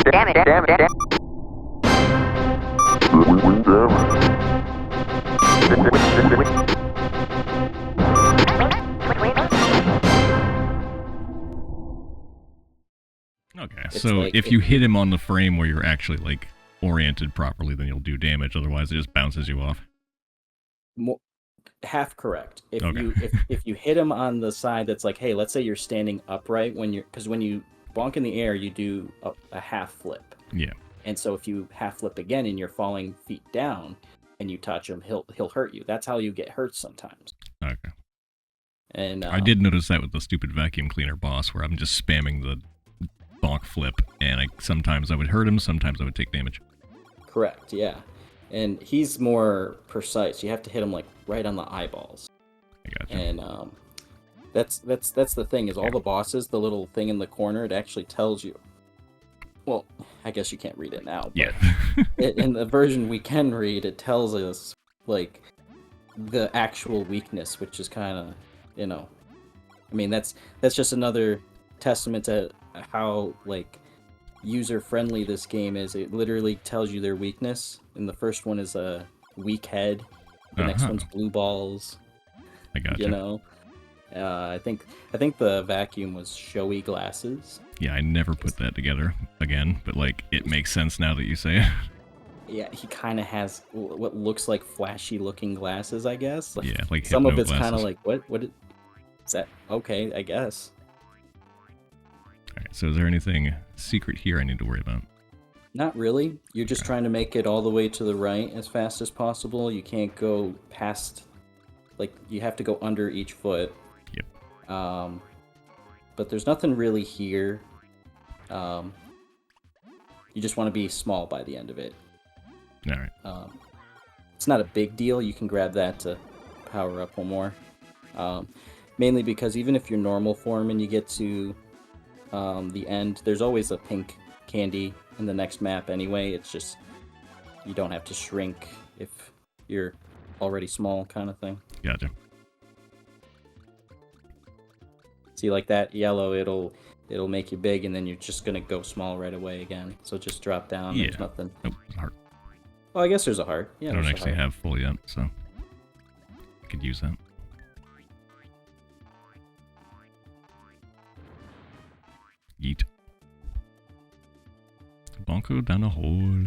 Okay, so like, if you hit him on the frame where you're actually, like, oriented properly, then you'll do damage. Otherwise, it just bounces you off. Half correct. If you hit him on the side that's like, hey, let's say you're standing upright because when you bonk in the air, you do a half flip. Yeah. And so if you half flip again and you're falling feet down and you touch him, he'll hurt you. That's how you get hurt sometimes. Okay. And I did notice that with the stupid vacuum cleaner boss, where I'm just spamming the bonk flip, and sometimes I would hurt him, sometimes I would take damage. Correct. Yeah. And he's more precise. You have to hit him like right on the eyeballs. I gotcha. And that's the thing is all the bosses, the little thing in the corner, it actually tells you. Well, I guess you can't read it now. But yeah. In the version we can read, it tells us like the actual weakness, which is kind of, I mean that's just another testament to how like user-friendly this game is. It literally tells you their weakness, and the first one is a weak head. The next one's blue balls. I gotcha. I think the vacuum was showy glasses. Yeah, I never put that together again, but like it makes sense now that you say it. Yeah, he kind of has what looks like flashy-looking glasses, I guess. Like, yeah, like some of it's kind of like what is that? Okay, I guess. Alright, so is there anything secret here I need to worry about? Not really. You're just trying to make it all the way to the right as fast as possible. You can't go past, like, you have to go under each foot. Yep. But there's nothing really here. You just want to be small by the end of it. Alright. It's not a big deal. You can grab that to power up one more. Mainly because even if you're normal form and you get to the end, there's always a pink candy in the next map anyway. It's just you don't have to shrink if you're already small, kind of thing. Gotcha. See, like that yellow, it'll make you big, and then you're just gonna go small right away again. So just drop down. Yeah. There's nothing. Nope, heart. Well, I guess there's a heart. Yeah. I don't actually have full yet, so I could use that. Yeet. Bonko down a hole.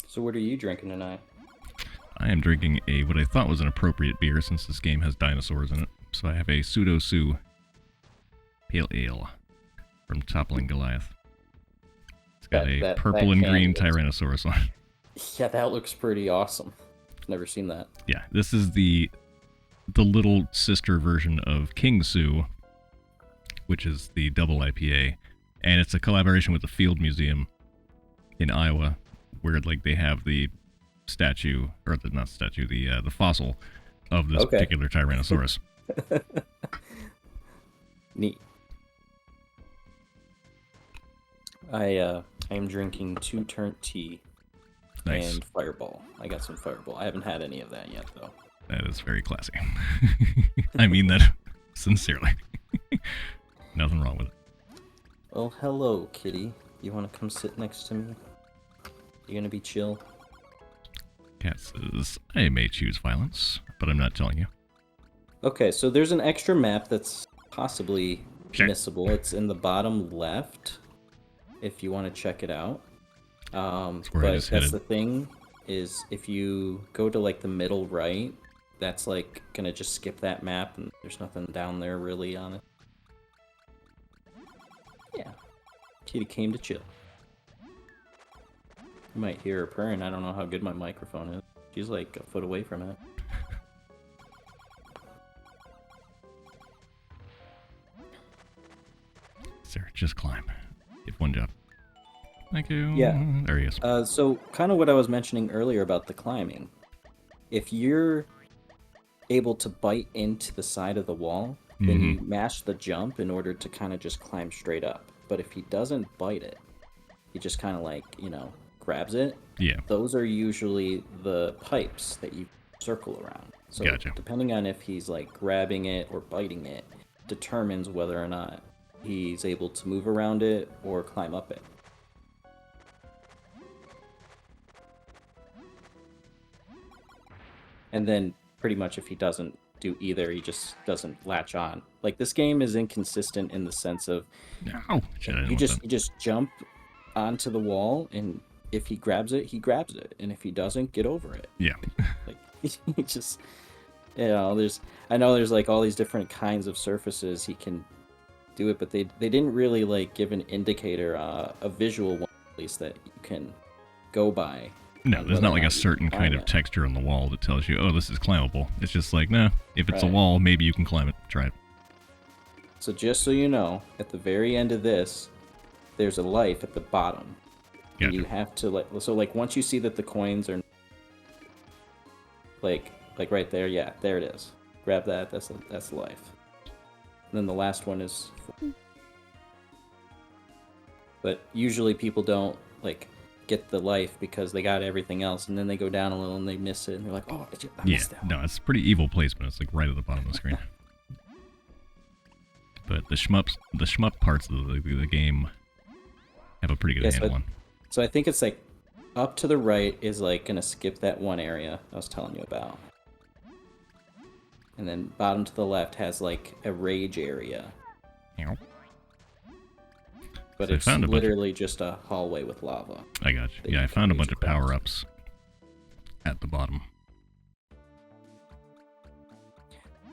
So what are you drinking tonight? I am drinking what I thought was an appropriate beer since this game has dinosaurs in it. So I have a Pseudo Sue Pale Ale from Toppling Goliath. It's got a purple and green Tyrannosaurus on it. Yeah, that looks pretty awesome. Never seen that. Yeah, this is the little sister version of King Sue, which is the double IPA, and it's a collaboration with the Field Museum in Iowa, where like they have the statue, or the fossil of this particular Tyrannosaurus. Neat. I am drinking 2 Turnt tea. Nice. And Fireball. I got some Fireball. I haven't had any of that yet, though. That is very classy. I mean that sincerely. Nothing wrong with it. Well, hello, kitty. You want to come sit next to me? You gonna be chill? Cat says, I may choose violence, but I'm not telling you. Okay, so there's an extra map that's possibly missable. It's in the bottom left, if you want to check it out. But that's the thing, is if you go to like the middle right, that's like gonna just skip that map, and there's nothing down there really on it. Yeah, kitty came to chill. You might hear her purring. I don't know how good my microphone is. She's like a foot away from it. Sir, just climb. Get one job. Thank you. Yeah. There he is. So kind of what I was mentioning earlier about the climbing. If you're able to bite into the side of the wall, then you mash the jump in order to kind of just climb straight up. But if he doesn't bite it, he just kind of like, grabs it. Yeah. Those are usually the pipes that you circle around. So depending on if he's like grabbing it or biting it, determines whether or not he's able to move around it or climb up it. And then pretty much if he doesn't do either, he just doesn't latch on. Like, this game is inconsistent in the sense of No, shit, I didn't you want just jump onto the wall, and if he grabs it, he grabs it, and if he doesn't, get over it. that. Yeah. Like, he just, I know there's like all these different kinds of surfaces he can do it, but they didn't really like give an indicator, a visual one at least, that you can go by. No, there's not like a certain kind of it. texture on the wall that tells you, oh, this is climbable. It's just like, nah, if it's a Right. wall, maybe you can climb it. Try it. So just so you know, at the very end of this, there's a life at the bottom. And Gotcha. you have to like once you see that the coins are like right there, yeah, there it is. Grab that. That's life. And then the last one is. But usually people don't like get the life because they got everything else, and then they go down a little and they miss it, and they're like, "Oh, I missed that." No, it's pretty evil placement. It's like right at the bottom of the screen. But the shmup parts of the game have a pretty good handle on. So I think it's like up to the right is like gonna skip that one area I was telling you about. And then bottom to the left has like a rage area. Meow. But So it's literally just a hallway with lava. I got you. Yeah, I found a bunch of power-ups at the bottom.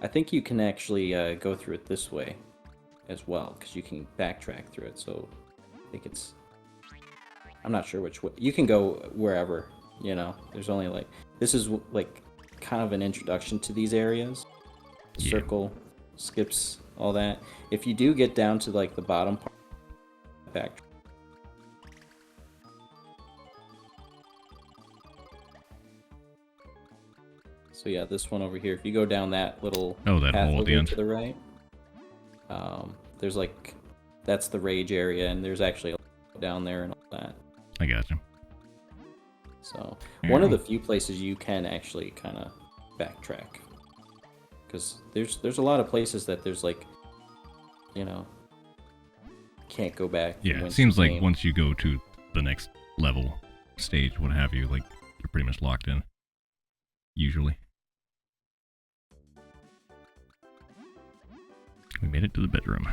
I think you can actually go through it this way as well, because you can backtrack through it. So I think it's... I'm not sure which way. You can go wherever, you know. There's only like... This is like kind of an introduction to these areas. Yeah. Circle, skips, all that. If you do get down to like the bottom part, back. So yeah, this one over here. If you go down that little that path hole at the over end to the right, there's like that's the rage area, and there's actually a down there and all that. I got you. So one of the few places you can actually kind of backtrack, because there's a lot of places that there's like, you know, can't go back. Yeah, it seems like once you go to the next level, stage, what have you, like you're pretty much locked in. Usually. We made it to the bedroom.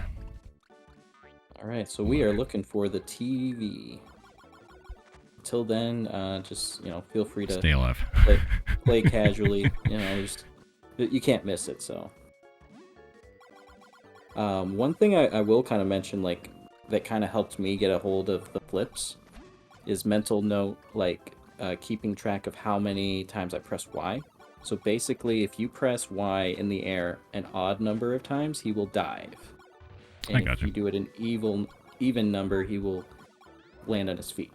All right, so we are looking for the TV. Until then, just feel free to stay alive. play casually. You can't miss it. So, one thing I will kind of mention, like that kind of helped me get a hold of the flips, is mental note, like keeping track of how many times I press Y. So basically, if you press Y in the air an odd number of times, he will dive. And if you do it an even number, he will land on his feet.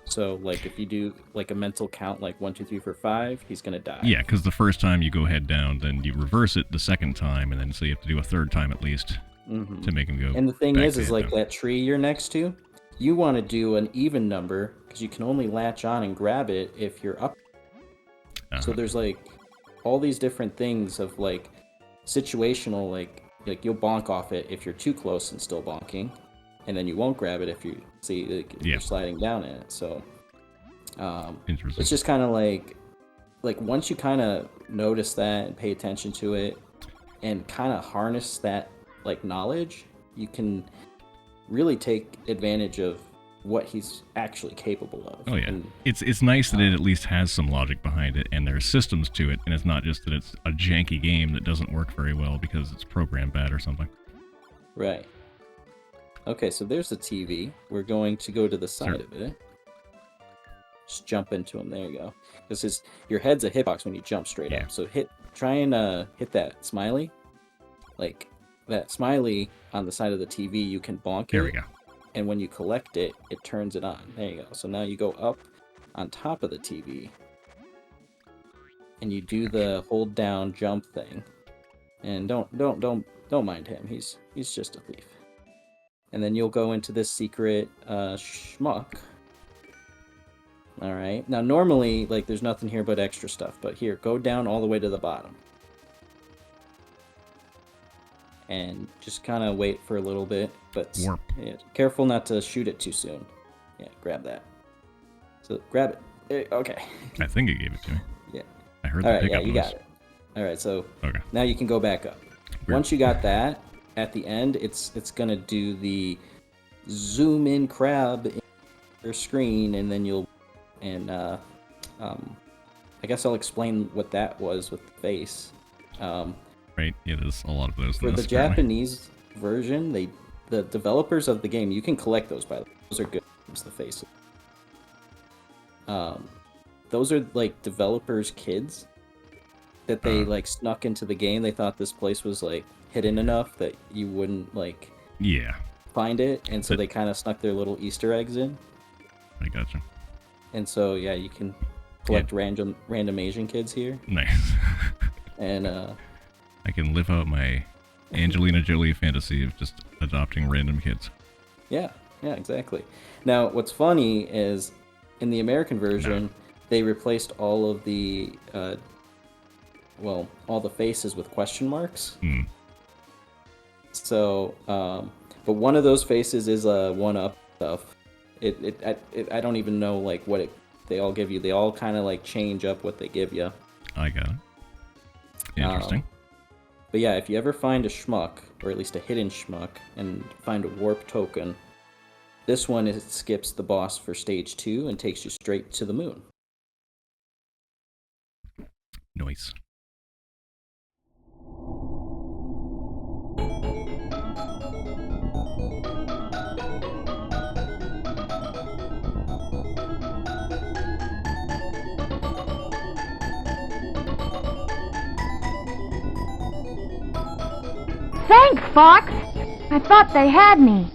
So, like, if you do, like, a mental count, like 1, 2, 3, 4, 5, he's gonna die. Yeah, because the first time you go head down, then you reverse it the second time, and then so you have to do a third time at least to make him go. And the thing is like that tree you're next to, you want to do an even number, because you can only latch on and grab it if you're up. So there's, like, all these different things of, like, situational, like you'll bonk off it if you're too close and still bonking, and then you won't grab it if you see if you're sliding down in it. So interesting. It's just kind of like once you kind of notice that and pay attention to it and kind of harness that like knowledge, you can really take advantage of what he's actually capable of. Oh yeah, and, it's nice that it at least has some logic behind it, and there's systems to it, and it's not just that it's a janky game that doesn't work very well because it's programmed bad or something. Right. Okay, so there's the TV. We're going to go to the side of it. Just jump into him. There you go. Your head's a hitbox when you jump straight up. So try and hit that smiley. Like that smiley on the side of the TV, you can bonk it. There we go. And when you collect it, it turns it on. There you go. So now you go up on top of the TV, and you do the hold down jump thing. And don't mind him. He's just a thief. And then you'll go into this secret schmuck. All right. Now normally, like, there's nothing here but extra stuff. But here, go down all the way to the bottom. And just kind of wait for a little bit, but careful not to shoot it too soon. Yeah, grab that. So grab it. Okay. I think it gave it to me. Yeah. I heard All the right, pickup yeah, you noise. got it. All right, so Okay. now you can go back up. Weird. Once you got that, at the end, it's gonna do the zoom in crab in your screen, and then I guess I'll explain what that was with the face. Right. Yeah, there's a lot of those. For the Japanese version, the developers of the game, you can collect those, by the way. Those are good ones, the faces. Those are like developers' kids that they like snuck into the game. They thought this place was like hidden enough that you wouldn't like find it, and so they kind of snuck their little Easter eggs in. I gotcha. And so yeah, you can collect random Asian kids here. Nice. And I can live out my Angelina Jolie fantasy of just adopting random kids. Yeah, exactly. Now, what's funny is in the American version, they replaced all of the all the faces with question marks. So, but one of those faces is a one-up stuff. I don't even know like what they all give you. They all kind of like change up what they give you. I got it. Interesting. But yeah, if you ever find a schmuck, or at least a hidden schmuck, and find a warp token, this one it skips the boss for stage 2 and takes you straight to the moon. Nice. Thanks, Fox. I thought they had me.